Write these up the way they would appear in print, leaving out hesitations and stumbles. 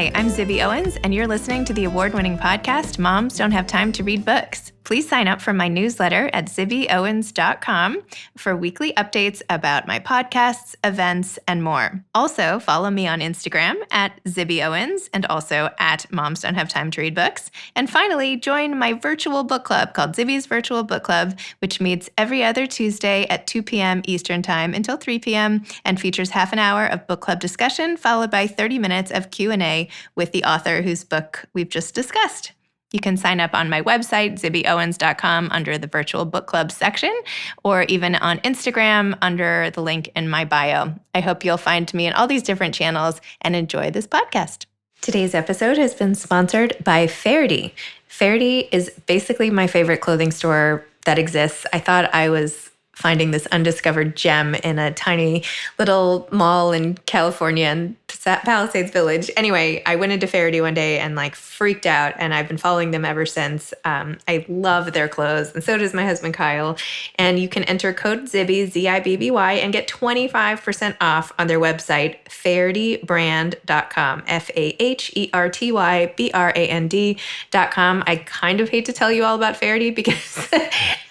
Hi, I'm Zibby Owens, and you're listening to the award-winning podcast, Moms Don't Have Time to Read Books. Please sign up for my newsletter at zibbyowens.com for weekly updates about my podcasts, events, and more. Also, follow me on Instagram at Zibby Owens and also at Moms Don't Have Time to Read Books. And finally, join my virtual book club called Zibby's Virtual Book Club, which meets every other Tuesday at 2 p.m. Eastern Time until 3 p.m. and features half an hour of book club discussion followed by 30 minutes of Q&A with the author whose book we've just discussed. You can sign up on my website, zibbyowens.com, under the Virtual Book Club section, or even on Instagram under the link in my bio. I hope you'll find me in all these different channels and enjoy this podcast. Today's episode has been sponsored by Faherty. Faherty is basically my favorite clothing store that exists. I thought I was finding this undiscovered gem in a tiny little mall in California in Palisades Village. Anyway, I went into Faherty one day and freaked out, and I've been following them ever since. I love their clothes, and so does my husband Kyle. And you can enter code Zibby, Z-I-B-B-Y, and get 25% off on their website, fahertybrand.com, FAHERTYBRAND.com. I kind of hate to tell you all about Faherty because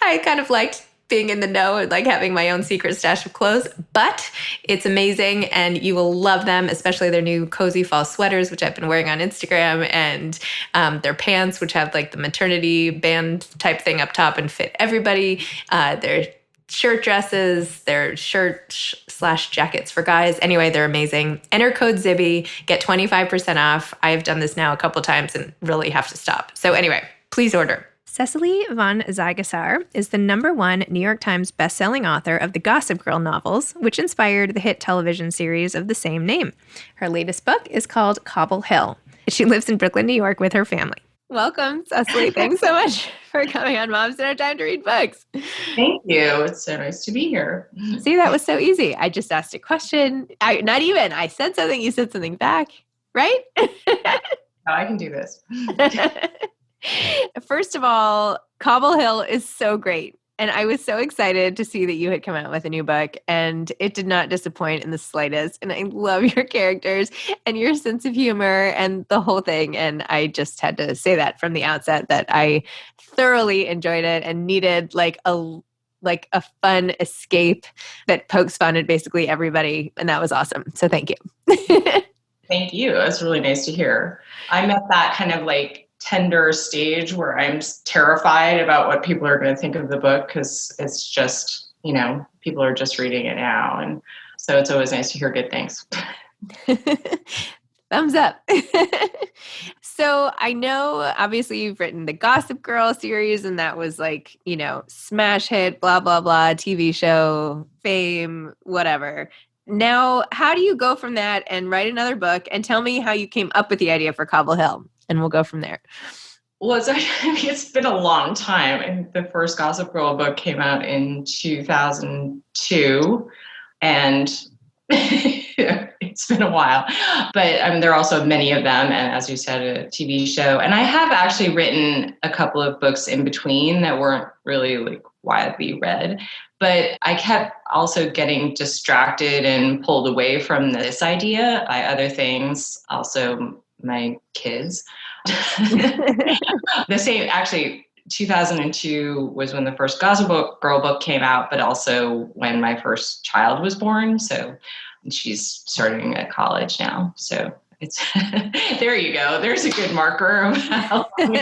I kind of liked being in the know and having my own secret stash of clothes, but it's amazing and you will love them, especially their new cozy fall sweaters, which I've been wearing on Instagram, and their pants, which have the maternity band type thing up top and fit everybody. Their shirt dresses, their shirt/jackets for guys. Anyway, they're amazing. Enter code Zibby, get 25% off. I have done this now a couple times and really have to stop. So anyway, please order. Cecily von Ziegesar is the #1 New York Times bestselling author of the Gossip Girl novels, which inspired the hit television series of the same name. Her latest book is called Cobble Hill. She lives in Brooklyn, New York with her family. Welcome, Cecily. Thanks so much for coming on Moms Don't Have Time to Read Books. Thank you. It's so nice to be here. See, that was so easy. I just asked a question. I said something, you said something back, right? I can do this. First of all, Cobble Hill is so great. And I was so excited to see that you had come out with a new book, and it did not disappoint in the slightest. And I love your characters and your sense of humor and the whole thing. And I just had to say that from the outset that I thoroughly enjoyed it and needed a fun escape that pokes fun at basically everybody. And that was awesome. So thank you. Thank you. That's really nice to hear. I'm at that kind of tender stage where I'm terrified about what people are going to think of the book, because it's just, people are just reading it now. And so it's always nice to hear good things. Thumbs up. So I know, obviously, you've written the Gossip Girl series, and that was smash hit, blah, blah, blah, TV show, fame, whatever. Now, how do you go from that and write another book? And tell me how you came up with the idea for Cobble Hill, and we'll go from there. Well, it's been a long time. I think the first Gossip Girl book came out in 2002, and it's been a while. But there are also many of them, and as you said, a TV show. And I have actually written a couple of books in between that weren't really widely read. But I kept also getting distracted and pulled away from this idea by other things, also my kids. The same, actually, 2002 was when the first Gossip Girl book came out, but also when my first child was born. So she's starting at college now. So it's there you go. There's a good marker of how long.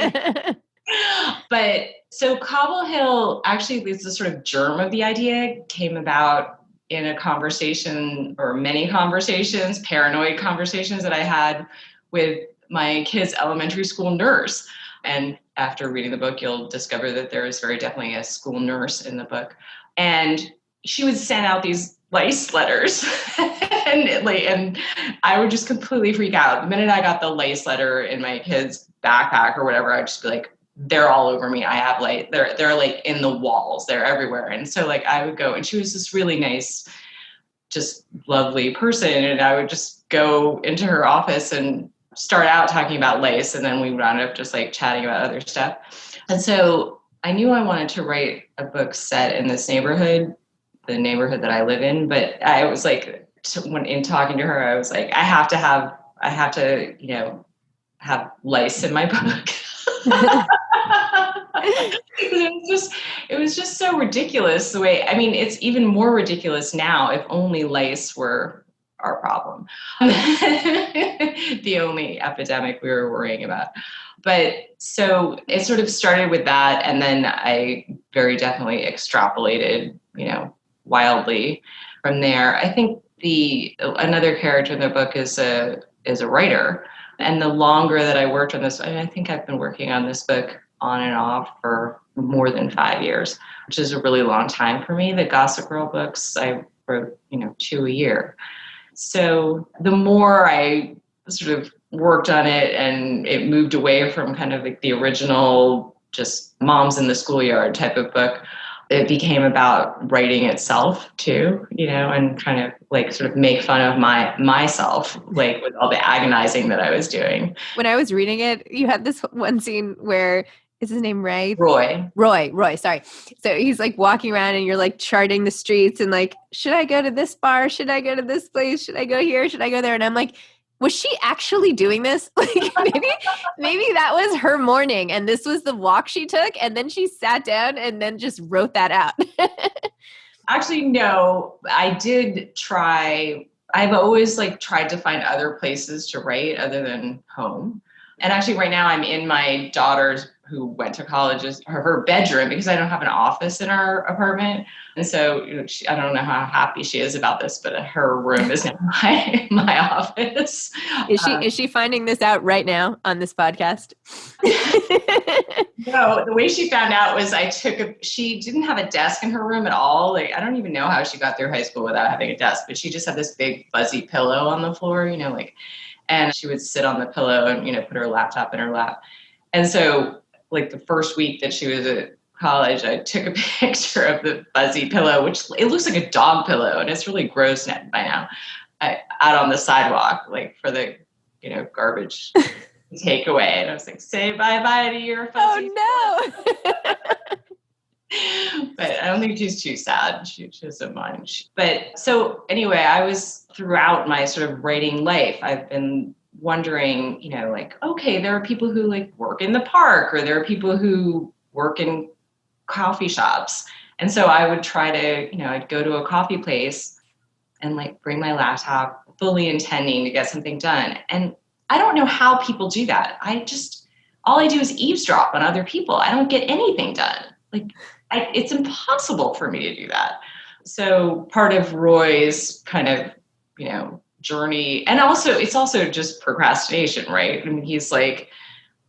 But so Cobble Hill, actually, the sort of germ of the idea came about in a conversation, or many conversations, paranoid conversations that I had with my kid's elementary school nurse. And after reading the book, you'll discover that there is very definitely a school nurse in the book. And she would send out these lice letters and I would just completely freak out. The minute I got the lice letter in my kid's backpack or whatever, I'd just be like, they're all over me. I have they're in the walls, they're everywhere. And so I would go, and she was this really nice, just lovely person. And I would just go into her office and start out talking about lace. And then we wound up just chatting about other stuff. And so I knew I wanted to write a book set in this neighborhood, the neighborhood that I live in. But I was when in talking to her, I was I have to have I have to, have lice in my book. It was just so ridiculous the way, I mean, it's even more ridiculous now if only lice were our problem. The only epidemic we were worrying about. But so it sort of started with that. And then I very definitely extrapolated, wildly from there. I think another character in the book is a writer. And the longer that I worked on this, I think I've been working on this book on and off for more than 5 years, which is a really long time for me. The Gossip Girl books, I wrote, 2 a year. So the more I sort of worked on it and it moved away from kind of like the original just moms in the schoolyard type of book, it became about writing itself too, and trying to like sort of make fun of myself, like with all the agonizing that I was doing. When I was reading it, you had this one scene where, is his name Ray? Roy, sorry. So he's like walking around and you're like charting the streets and like, should I go to this bar? Should I go to this place? Should I go here? Should I go there? And I'm like, was she actually doing this? Like maybe that was her morning and this was the walk she took and then she sat down and then just wrote that out. Actually, no, I did try. I've always like tried to find other places to write other than home. And actually right now I'm in my daughter's, who went to college, her bedroom, because I don't have an office in our apartment. And so I don't know how happy she is about this, but her room is in my office. Is she finding this out right now on this podcast? No, the way she found out was she didn't have a desk in her room at all. Like, I don't even know how she got through high school without having a desk, but she just had this big fuzzy pillow on the floor, and she would sit on the pillow and, put her laptop in her lap. And so like the first week that she was at college, I took a picture of the fuzzy pillow, which it looks like a dog pillow and it's really gross by now, out on the sidewalk, like for the, garbage takeaway. And I was like, say bye-bye to your fuzzy pillow. But I don't think she's too sad. She doesn't mind. But so anyway, I was throughout my sort of writing life, I've been wondering, okay, there are people who like work in the park or there are people who work in coffee shops. And so I would try to, I'd go to a coffee place and like bring my laptop fully intending to get something done. And I don't know how people do that. All I do is eavesdrop on other people. I don't get anything done. Like it's impossible for me to do that. So part of Roy's kind of, journey, and it's also just procrastination, right? I mean, he's like,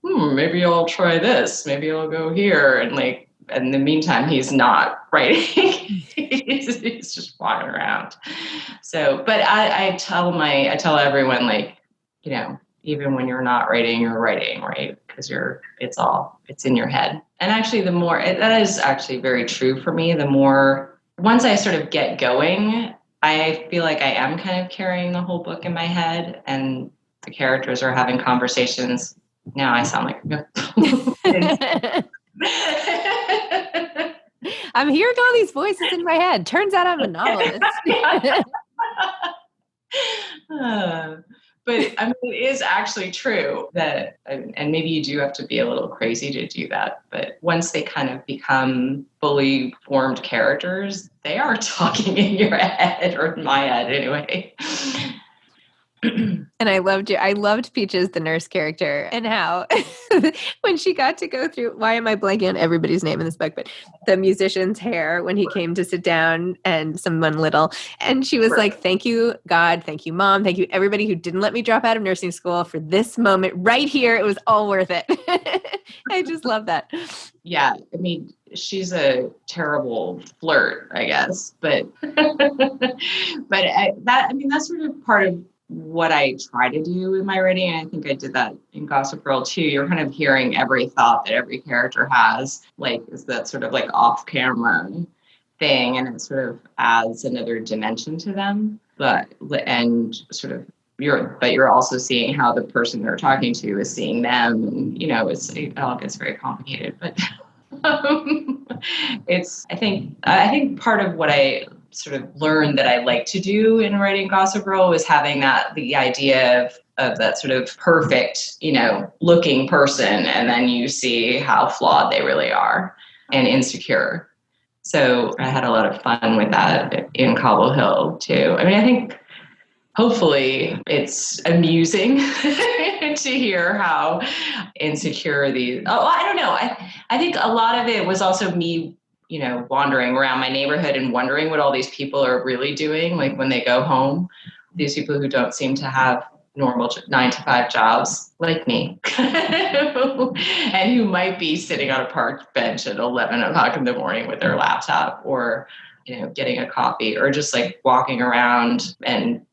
maybe I'll try this, maybe I'll go here, and like, in the meantime, he's not writing. he's just walking around. So, but I tell everyone, like, even when you're not writing, you're writing, right? Because it's in your head. And actually, that is actually very true for me. Once I sort of get going, I feel like I am kind of carrying the whole book in my head and the characters are having conversations. Now I sound like I'm hearing all these voices in my head. Turns out I'm a novelist. But I mean, it is actually true that, and maybe you do have to be a little crazy to do that, but once they kind of become fully formed characters, they are talking in your head, or in my head anyway. And I loved Peaches, the nurse character, and how when she got to go through, why am I blanking on everybody's name in this book, but the musician's hair when he came to sit down and someone little, and she was like, thank you, God, thank you, Mom, thank you, everybody who didn't let me drop out of nursing school for this moment right here. It was all worth it. I just love that. Yeah. I mean, she's a terrible flirt, I guess, but, that's sort of part of what I try to do with my writing. And I think I did that in Gossip Girl too. You're kind of hearing every thought that every character has, like, is that sort of like off camera thing. And it sort of adds another dimension to them. But you're also seeing how the person they're talking to is seeing them. And, it all gets very complicated, but I think part of what I sort of learned that I like to do in writing Gossip Girl was having the idea of that sort of perfect, looking person. And then you see how flawed they really are and insecure. So I had a lot of fun with that in Cobble Hill too. I mean, I think hopefully it's amusing to hear how insecure I don't know. I think a lot of it was also me, wandering around my neighborhood and wondering what all these people are really doing. Like when they go home, these people who don't seem to have normal 9-to-5 jobs like me and who might be sitting on a park bench at 11 o'clock in the morning with their laptop or, getting a coffee or just like walking around. And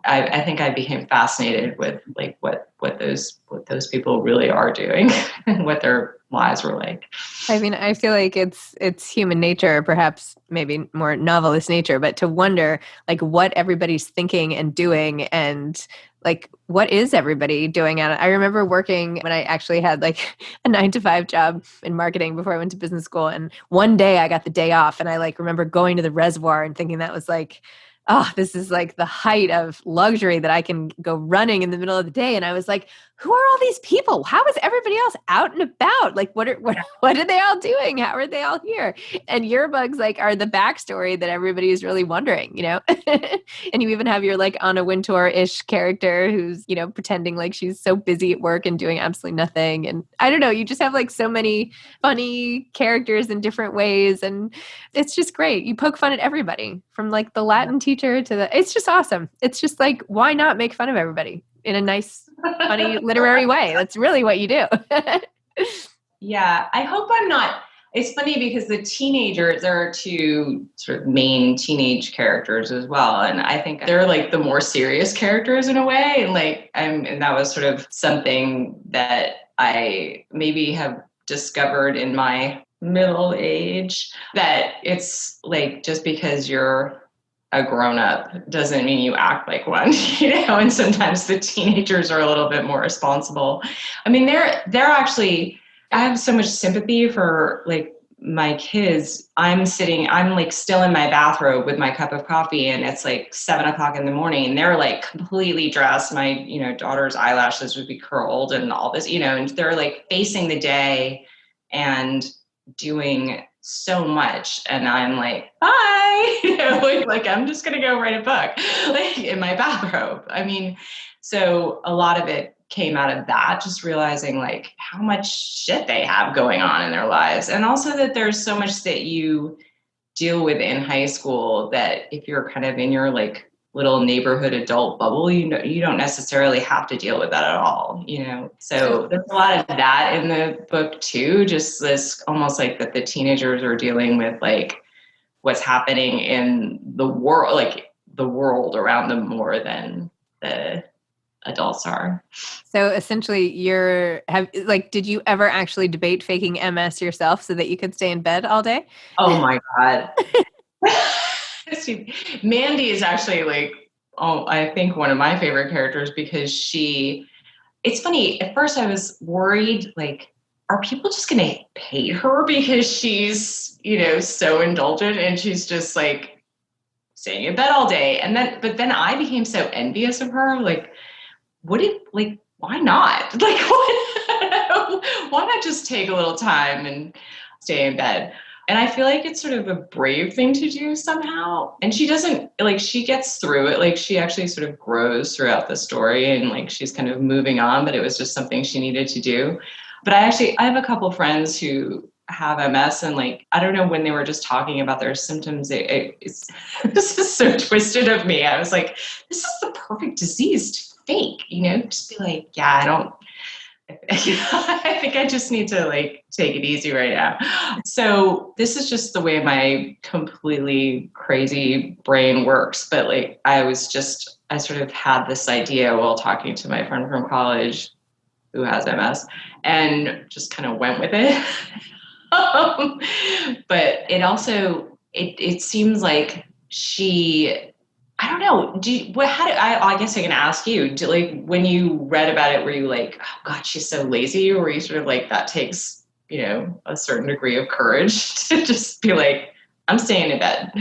I think I became fascinated with like what those people really are doing and what their lives were like. I mean, I feel like it's human nature, perhaps maybe more novelist nature, but to wonder like what everybody's thinking and doing and like what is everybody doing at it. I remember working when I actually had like a 9-to-5 job in marketing before I went to business school. And one day I got the day off and I like remember going to the reservoir and thinking that was like, oh, this is like the height of luxury that I can go running in the middle of the day. And I was like, who are all these people? How is everybody else out and about? Like, what are they all doing? How are they all here? And your bugs like are the backstory that everybody is really wondering, and you even have your like Anna Wintour-ish character who's, pretending like she's so busy at work and doing absolutely nothing. And I don't know, you just have like so many funny characters in different ways. And it's just great. You poke fun at everybody from like the Latin teacher to it's just awesome. It's just like, why not make fun of everybody in a nice, funny, literary way? That's really what you do. Yeah, I hope I'm not. It's funny because the teenagers, there are two sort of main teenage characters as well. And I think they're like the more serious characters in a way. And that was sort of something that I maybe have discovered in my middle age, that it's like, just because you're a grown-up doesn't mean you act like one, and sometimes the teenagers are a little bit more responsible. I mean, they're actually, I have so much sympathy for like my kids. I'm like still in my bathrobe with my cup of coffee and it's like 7 o'clock in the morning and they're like completely dressed. My, daughter's eyelashes would be curled and all this, and they're like facing the day and doing so much. And I'm like, bye, like I'm just going to go write a book like in my bathrobe. I mean, so a lot of it came out of that, just realizing like how much shit they have going on in their lives. And also that there's so much that you deal with in high school that if you're kind of in your like little neighborhood adult bubble, you don't necessarily have to deal with that at all, So there's a lot of that in the book too, just this almost like that the teenagers are dealing with like what's happening in the world, like the world around them more than the adults are. So essentially did you ever actually debate faking MS yourself so that you could stay in bed all day? Oh my God. Mandy is actually like, I think one of my favorite characters because it's funny. At first I was worried, like, are people just going to hate her because she's, so indulgent and she's just like staying in bed all day. But then I became so envious of her. Like, why not? Like, why not just take a little time and stay in bed? And I feel like it's sort of a brave thing to do somehow. And she doesn't, like, she gets through it. Like, she actually sort of grows throughout the story and, like, she's kind of moving on, but it was just something she needed to do. But I have a couple friends who have MS and, like, I don't know, when they were just talking about their symptoms, it's this is so twisted of me. I was like, this is the perfect disease to fake, just be like, yeah, I think I just need to like take it easy right now. So this is just the way my completely crazy brain works. But like, I sort of had this idea while talking to my friend from college who has MS and just kind of went with it. But it also, it seems like I don't know. I guess I can ask you, when you read about it, were you like, oh God, she's so lazy? Or were you sort of like, that takes, a certain degree of courage to just be like, I'm staying in bed?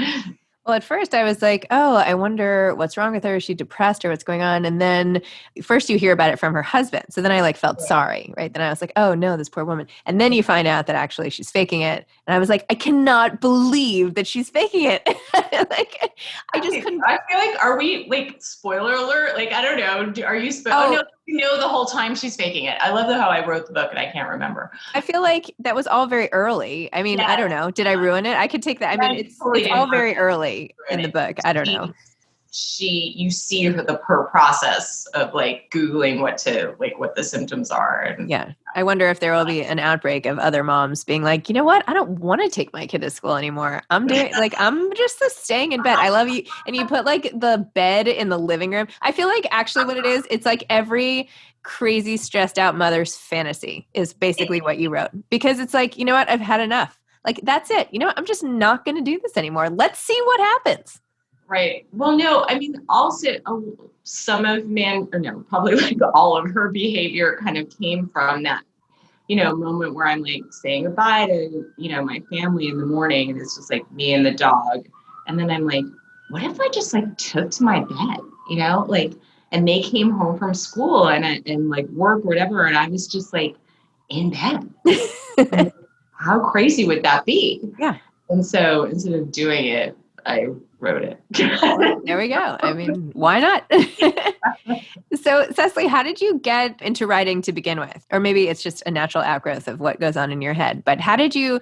Well, at first I was like, oh, I wonder what's wrong with her. Is she depressed or what's going on? And then first you hear about it from her husband. So then I like felt sorry, right? Then I was like, oh no, this poor woman. And then you find out that actually she's faking it. And I was like, I cannot believe that she's faking it. Like, I just couldn't. I feel like, are we like, spoiler alert? Like, I don't know. Are you, oh no, you know the whole time she's faking it. I love how I wrote the book and I can't remember. I feel like that was all very early. I mean, I don't know. Did I ruin it? I could take that. I mean, it's all very early in the book. I don't know. You see her process of like Googling what the symptoms are. And yeah. I wonder if there will be an outbreak of other moms being like, you know what? I don't want to take my kid to school anymore. I'm just staying in bed. I love you. And you put like the bed in the living room. I feel like actually what it is, it's like every crazy stressed out mother's fantasy is basically what you wrote, because it's like, you know what? I've had enough. Like, that's it. You know what? I'm just not going to do this anymore. Let's see what happens. Right. Well, no, I mean, also probably like all of her behavior kind of came from that, moment where I'm like saying goodbye to, my family in the morning, and it's just like me and the dog. And then I'm like, what if I just like took to my bed, and they came home from school and like work or whatever, and I was just like in bed. Like, how crazy would that be? Yeah. And so instead of doing it, I wrote it. Well, there we go. I mean, why not? So, Cecily, how did you get into writing to begin with? Or maybe it's just a natural outgrowth of what goes on in your head. But how did you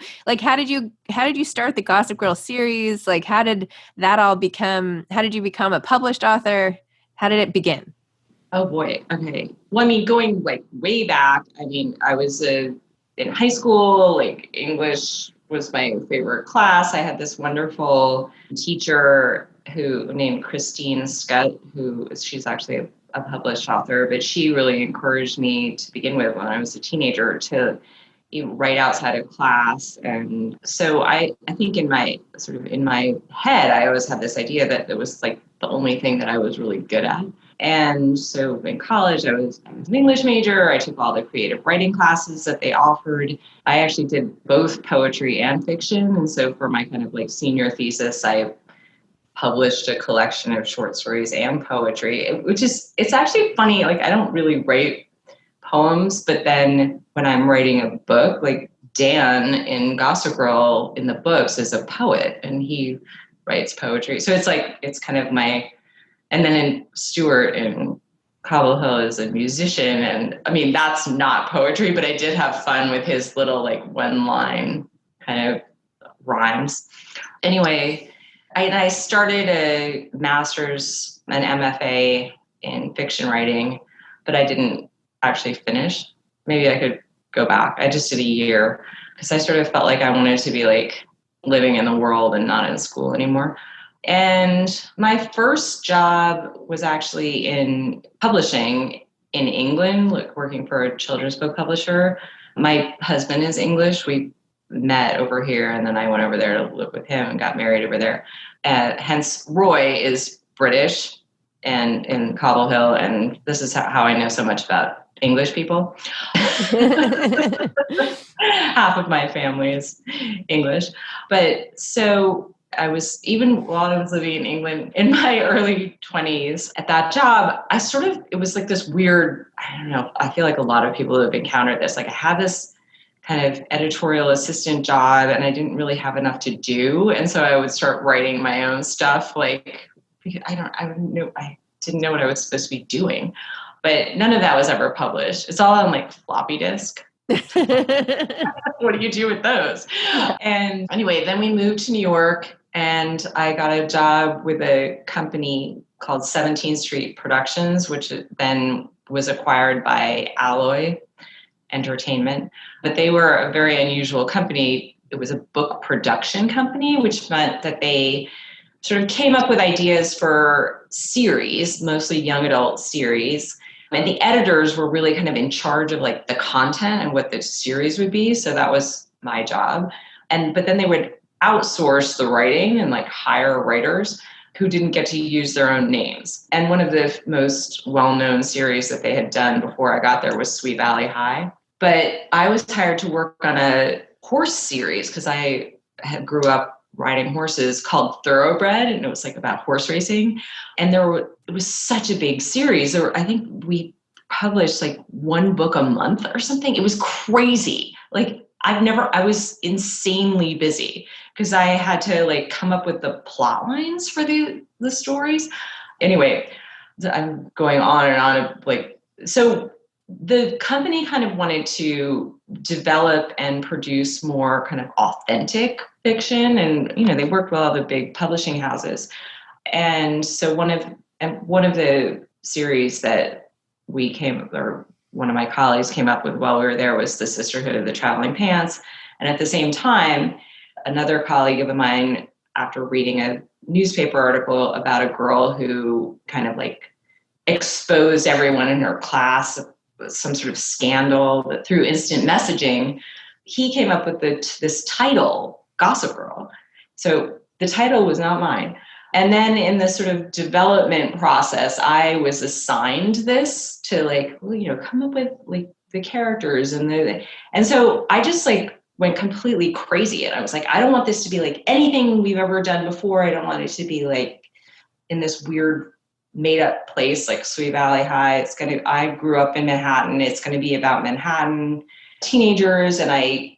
start the Gossip Girl series? Like, how did you become a published author? How did it begin? Oh boy. Okay. Well, I mean, going like way back, I mean, I was in high school, like English was my favorite class. I had this wonderful teacher named Christine Scott, she's actually a published author, but she really encouraged me to begin with when I was a teenager to write outside of class. And so I think in my head, I always had this idea that it was like the only thing that I was really good at. And so in college, I was an English major. I took all the creative writing classes that they offered. I actually did both poetry and fiction. And so for my kind of like senior thesis, I published a collection of short stories and poetry, it's actually funny. Like, I don't really write poems, but then when I'm writing a book, like Dan in Gossip Girl in the books is a poet and he writes poetry. So it's kind of and then in Stuart in Cobble Hill is a musician. And I mean, that's not poetry, but I did have fun with his little like one line kind of rhymes. Anyway, I started a master's, an MFA in fiction writing, but I didn't actually finish. Maybe I could go back. I just did a year because I sort of felt like I wanted to be like living in the world and not in school anymore. And my first job was actually in publishing in England, like working for a children's book publisher. My husband is English. We met over here, and then I went over there to live with him and got married over there. Hence, Roy is British and in Cobble Hill, and this is how I know so much about English people. Half of my family is English. But so I was, even while I was living in England in my early 20s at that job, it was like this weird, I don't know, I feel like a lot of people have encountered this. Like, I had this kind of editorial assistant job and I didn't really have enough to do. And so I would start writing my own stuff. Like, I didn't know what I was supposed to be doing, but none of that was ever published. It's all on like floppy disk. What do you do with those? And anyway, then we moved to New York and I got a job with a company called 17th Street Productions, which then was acquired by Alloy Entertainment. But they were a very unusual company. It was a book production company, which meant that they sort of came up with ideas for series, mostly young adult series. And the editors were really kind of in charge of like the content and what the series would be. So that was my job. But then they would outsource the writing and like hire writers who didn't get to use their own names. And one of the most well-known series that they had done before I got there was Sweet Valley High. But I was hired to work on a horse series because I grew up riding horses called Thoroughbred, and it was like about horse racing. And it was such a big series. I think we published like one book a month or something. It was crazy. Like I was insanely busy because I had to like come up with the plot lines for the stories. Anyway, I'm going on and on. Like, so the company kind of wanted to develop and produce more kind of authentic fiction. And, they worked with all the big publishing houses. And so one of the series that one of my colleagues came up with while we were there was The Sisterhood of the Traveling Pants. And at the same time, another colleague of mine, after reading a newspaper article about a girl who kind of like exposed everyone in her class, some sort of scandal through instant messaging, he came up with this title, Gossip Girl. So the title was not mine. And then in the sort of development process, I was assigned this to like, come up with like the characters and so I just like went completely crazy. And I was like, I don't want this to be like anything we've ever done before. I don't want it to be like in this weird made up place like Sweet Valley High. I grew up in Manhattan. It's going to be about Manhattan teenagers. And I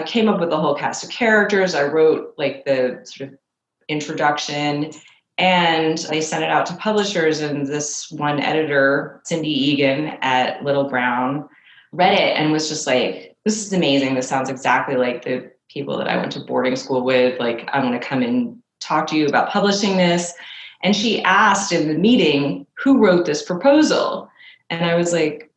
came up with a whole cast of characters. I wrote like the sort of introduction, and I sent it out to publishers, and this one editor, Cindy Egan at Little Brown, read it and was just like, this is amazing. This sounds exactly like the people that I went to boarding school with. Like, I want to come and talk to you about publishing this. And she asked in the meeting, who wrote this proposal? And I was like,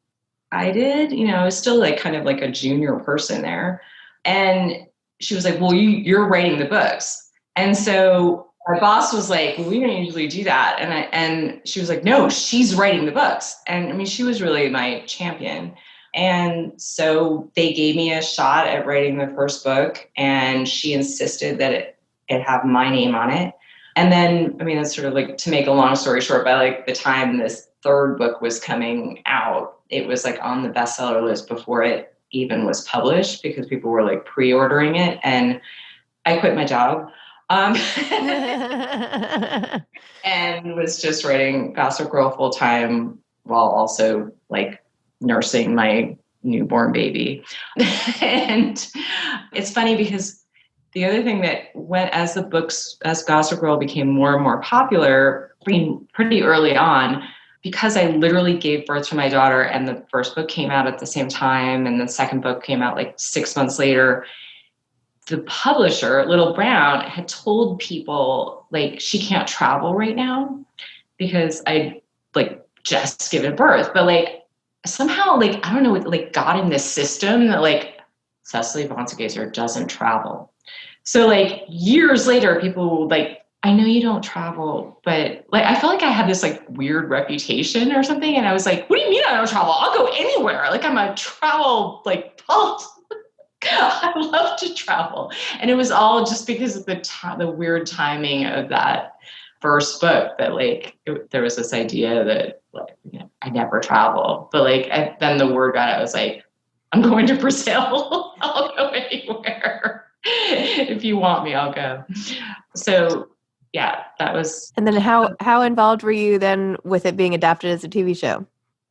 I did. I was still like kind of like a junior person there. And she was like, well, you're writing the books. And so our boss was like, well, we don't usually do that. And she was like, no, she's writing the books. And I mean, she was really my champion. And so they gave me a shot at writing the first book, and she insisted that it have my name on it. And then, I mean, it's sort of like, to make a long story short, by like the time this third book was coming out, it was like on the bestseller list before it even was published, because people were like pre-ordering it. And I quit my job. And was just writing Gossip Girl full time while also like nursing my newborn baby. And it's funny because the other thing that went as Gossip Girl became more and more popular, pretty early on, because I literally gave birth to my daughter and the first book came out at the same time and the second book came out like 6 months later, the publisher, Little Brown, had told people like she can't travel right now because I like just given birth. But like somehow like, I don't know, it like got in this system that like Cecily von Ziegesar doesn't travel. So like years later, people would like, I know you don't travel, but like I felt like I had this like weird reputation or something. And I was like, what do you mean I don't travel? I'll go anywhere. Like I'm a travel like cult. I love to travel. And it was all just because of the weird timing of that first book that like there was this idea that like, I never travel. But like then the word got out, I was like, I'm going to Brazil. I'll go anywhere. If you want me, I'll go. So yeah, that was. And then how involved were you then with it being adapted as a TV show?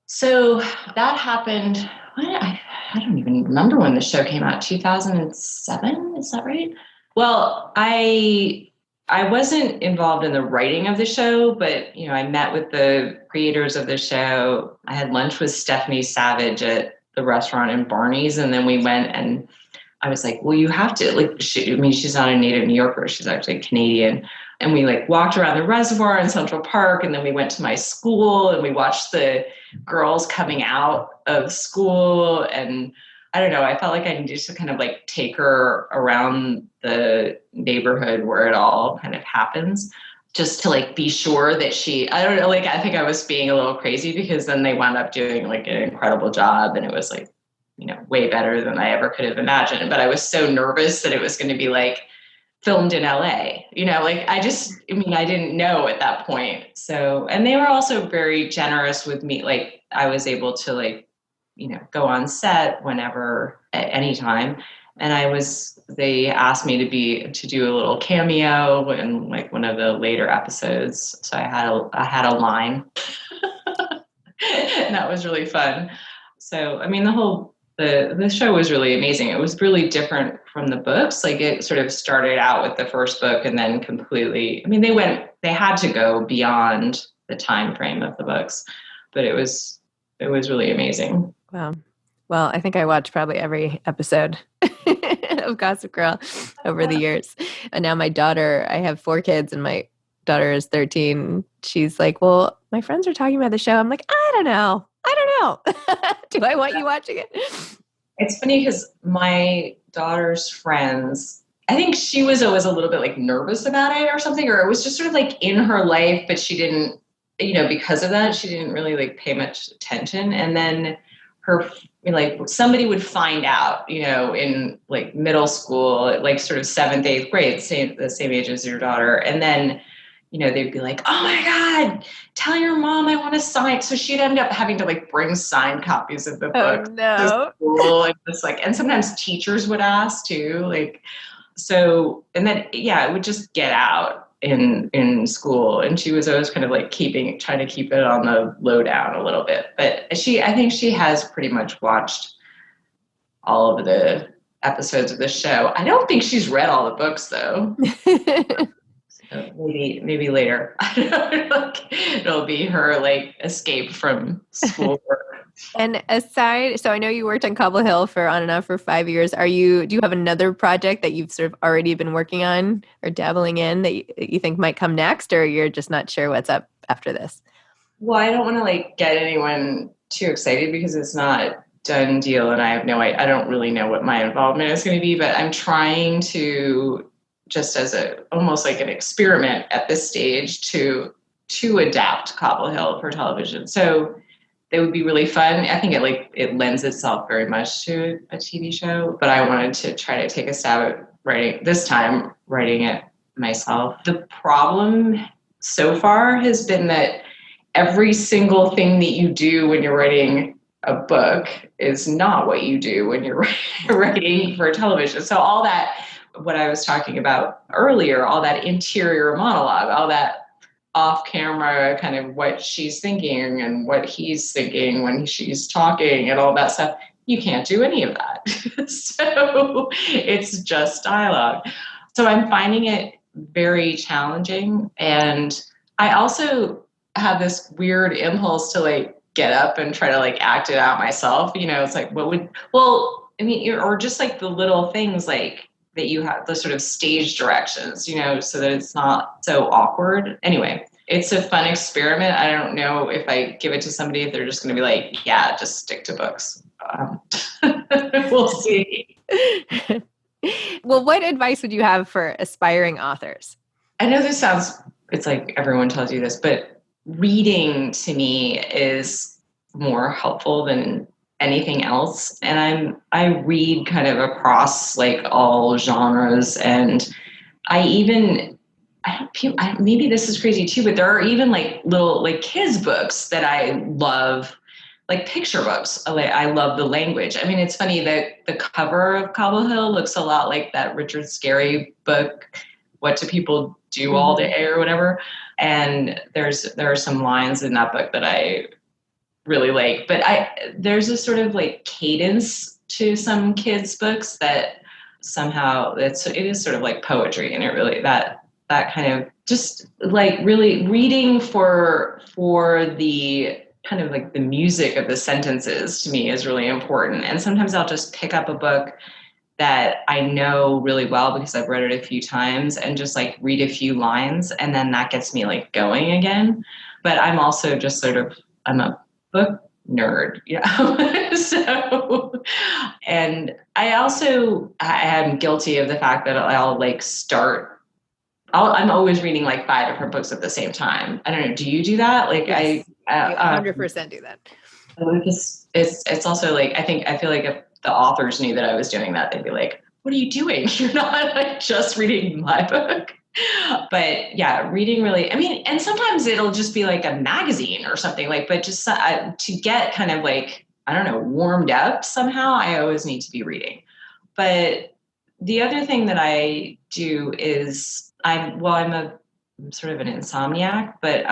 So that happened. I don't even remember when the show came out. 2007, is that right? Well, I wasn't involved in the writing of the show, but I met with the creators of the show. I had lunch with Stephanie Savage at the restaurant in Barney's, and then we went and I was like, well, you have to, like, she's not a native New Yorker. She's actually Canadian. And we like walked around the reservoir in Central Park, and then we went to my school and we watched the girls coming out of school. And I don't know, I felt like I needed to kind of like take her around the neighborhood where it all kind of happens, just to like be sure that I don't know, like I think I was being a little crazy, because then they wound up doing like an incredible job, and it was like, way better than I ever could have imagined. But I was so nervous that it was going to be like filmed in LA, like I didn't know at that point. So, and they were also very generous with me. Like I was able to like, go on set whenever, at any time. And they asked me to do a little cameo in like one of the later episodes. So I had a line. And that was really fun. So, I mean, the show was really amazing. It was really different from the books. Like it sort of started out with the first book and then completely, I mean, they had to go beyond the time frame of the books, but it was really amazing. Wow. Well, I think I watched probably every episode of Gossip Girl over the years. And now I have 4 kids and my daughter is 13. She's like, well, my friends are talking about the show. I'm like, I don't know. Do I want you watching it? It's funny because my daughter's friends, I think she was always a little bit like nervous about it or something, or it was just sort of like in her life, but she didn't, because of that, she didn't really like pay much attention. And then like somebody would find out, in like middle school, like sort of 7th, 8th grade, the same age as your daughter. And then, they'd be like, oh my God, tell your mom I want to sign. So she'd end up having to like bring signed copies of the book to school. And just and sometimes teachers would ask too. And then, it would just get out in school. And she was always kind of like trying to keep it on the lowdown a little bit. But I think she has pretty much watched all of the episodes of the show. I don't think she's read all the books though. So maybe later. It'll be her like escape from schoolwork. And aside, so I know you worked on Cobble Hill on and off for 5 years. Do you have another project that you've sort of already been working on or dabbling in that you think might come next, or you're just not sure what's up after this? Well, I don't want to like get anyone too excited because it's not done deal, and I don't really know what my involvement is going to be, but I'm trying to just as almost like an experiment at this stage to adapt Cobble Hill for television. So it would be really fun. I think it lends itself very much to a TV show, but I wanted to try to take a stab at writing it myself. The problem so far has been that every single thing that you do when you're writing a book is not what you do when you're writing for television. So all that, what I was talking about earlier, all that interior monologue, all that off camera kind of what she's thinking and what he's thinking when she's talking and all that stuff, you can't do any of that. So it's just dialogue. So I'm finding it very challenging. And I also have this weird impulse to like get up and try to like act it out myself. It's like, or just like the little things like that you have, the sort of stage directions, so that it's not so awkward. Anyway, it's a fun experiment. I don't know if I give it to somebody, if they're just going to be like, yeah, just stick to books. We'll see. Well, what advice would you have for aspiring authors? I know it's like everyone tells you this, but reading to me is more helpful than anything else. And I read kind of across like all genres. And maybe this is crazy too, but there are even like little like kids books that I love, like picture books. I love the language. I mean, it's funny that the cover of Cobble Hill looks a lot like that Richard Scarry book, What Do People Do All Day or whatever. And there are some lines in that book that I really like, but there's a sort of like cadence to some kids books that somehow it is sort of like poetry, and it really that kind of just like really reading for the kind of like the music of the sentences to me is really important. And sometimes I'll just pick up a book that I know really well because I've read it a few times and just like read a few lines, and then that gets me like going again. But I'm also just I'm a book nerd, so, and I am guilty of the fact that I'll like I'm always reading like 5 different books at the same time. I don't know. Do you do that? Like yes, I 100% do that. It's also like, I feel like if the authors knew that I was doing that, they'd be like, what are you doing? You're not like just reading my book. But yeah, reading really, I mean, and sometimes it'll just be like a magazine or something like, but just to get kind of like, I don't know, warmed up somehow, I always need to be reading. But the other thing that I do is I'm sort of an insomniac, but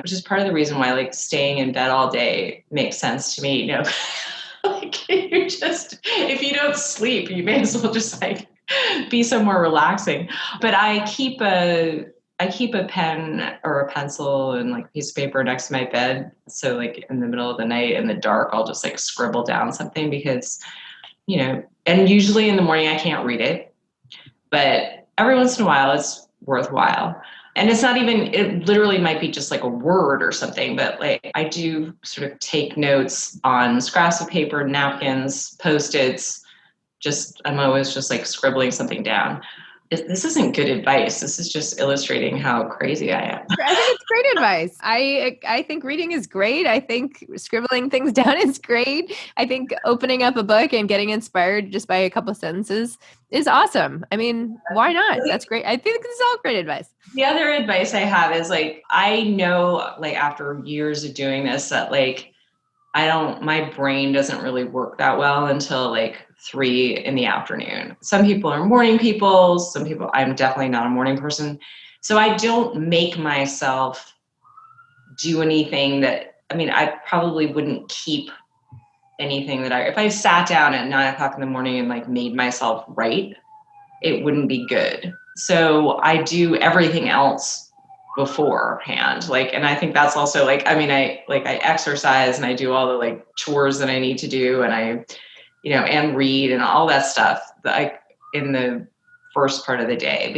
which is part of the reason why like staying in bed all day makes sense to me. Like if you don't sleep, you may as well just like be somewhere relaxing. But I keep a pen or a pencil and like a piece of paper next to my bed. So like in the middle of the night in the dark, I'll just like scribble down something because, and usually in the morning I can't read it, but every once in a while it's worthwhile. And it's not even, it literally might be just like a word or something, but like I do sort of take notes on scraps of paper, napkins, Post-its. I'm always just like scribbling something down. This isn't good advice. This is just illustrating how crazy I am. I think it's great advice. I think reading is great. I think scribbling things down is great. I think opening up a book and getting inspired just by a couple of sentences is awesome. I mean, why not? That's great. I think this is all great advice. The other advice I have is like, I know like after years of doing this that like, my brain doesn't really work that well until like 3 p.m. Some people are morning people. I'm definitely not a morning person. So I don't make myself do anything I probably wouldn't keep anything if I sat down at 9 a.m. and like made myself write, it wouldn't be good. So I do everything else beforehand. And I think that's also I exercise and I do all the like chores that I need to do. And I, and read and all that stuff in the first part of the day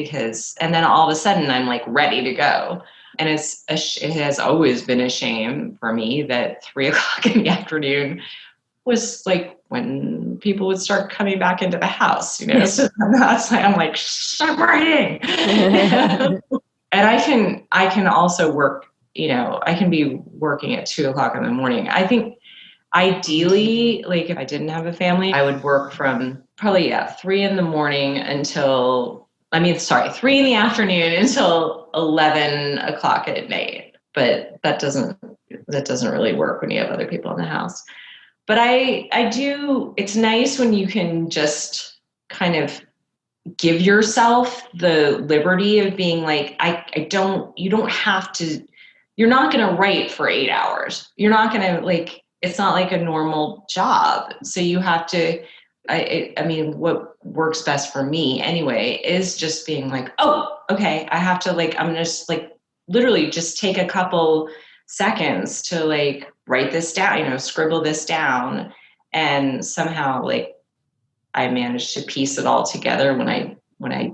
and then all of a sudden I'm like ready to go. And it has always been a shame for me that 3 p.m. was like when people would start coming back into the house, so I'm like, I'm writing. And I can also work, I can be working at 2 p.m. I think ideally, like if I didn't have a family, I would work from probably 3 p.m. until 3 p.m. until 11 o'clock at night. But that doesn't really work when you have other people in the house. But I do, it's nice when you can just kind of give yourself the liberty of being like, you don't have to, you're not going to write for 8 hours. You're not going to it's not like a normal job. So you have to, what works best for me anyway, is just being like, oh, okay, I have to I'm going to just literally just take a couple seconds to write this down, scribble this down. And somehow I managed to piece it all together when I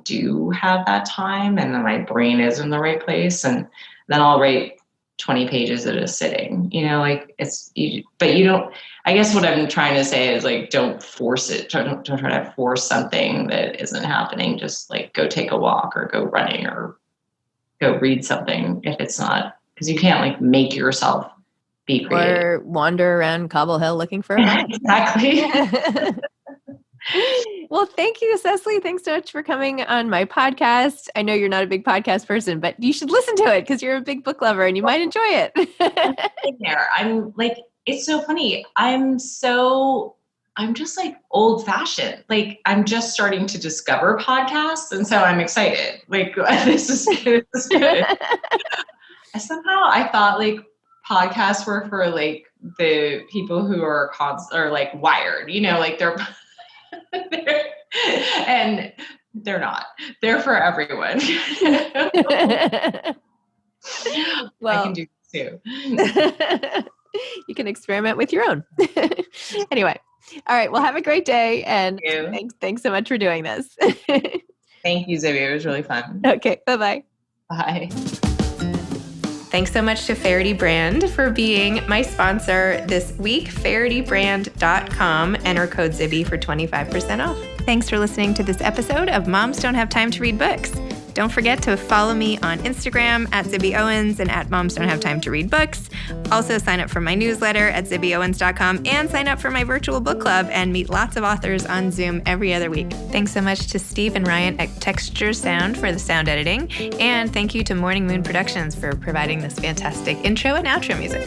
do have that time and then my brain is in the right place. And then I'll write 20 pages at a sitting, but you don't, I guess what I'm trying to say is don't force it. Don't try to force something that isn't happening. Just go take a walk or go running or go read something if it's not, because you can't make yourself be creative. Or wander around Cobble Hill looking for a map. Exactly. Well, thank you, Cecily. Thanks so much for coming on my podcast. I know you're not a big podcast person, but you should listen to it because you're a big book lover and you might enjoy it. I'm it's so funny. I'm just old fashioned. I'm just starting to discover podcasts. And so I'm excited. This is good. Somehow I thought podcasts were for the people who are wired, they're and they're not. They're for everyone. Well, I can do this too. You can experiment with your own. Anyway, all right. Well, have a great day, and thanks so much for doing this. Thank you, Zibby. It was really fun. Okay. Bye-bye. Bye. Thanks so much to Faherty Brand for being my sponsor this week. FahertyBrand.com. Enter code Zibby for 25% off. Thanks for listening to this episode of Moms Don't Have Time to Read Books. Don't forget to follow me on Instagram at Zibby Owens and at Moms Don't Have Time to Read Books. Also sign up for my newsletter at zibbyowens.com and sign up for my virtual book club and meet lots of authors on Zoom every other week. Thanks so much to Steve and Ryan at Texture Sound for the sound editing. And thank you to Morning Moon Productions for providing this fantastic intro and outro music.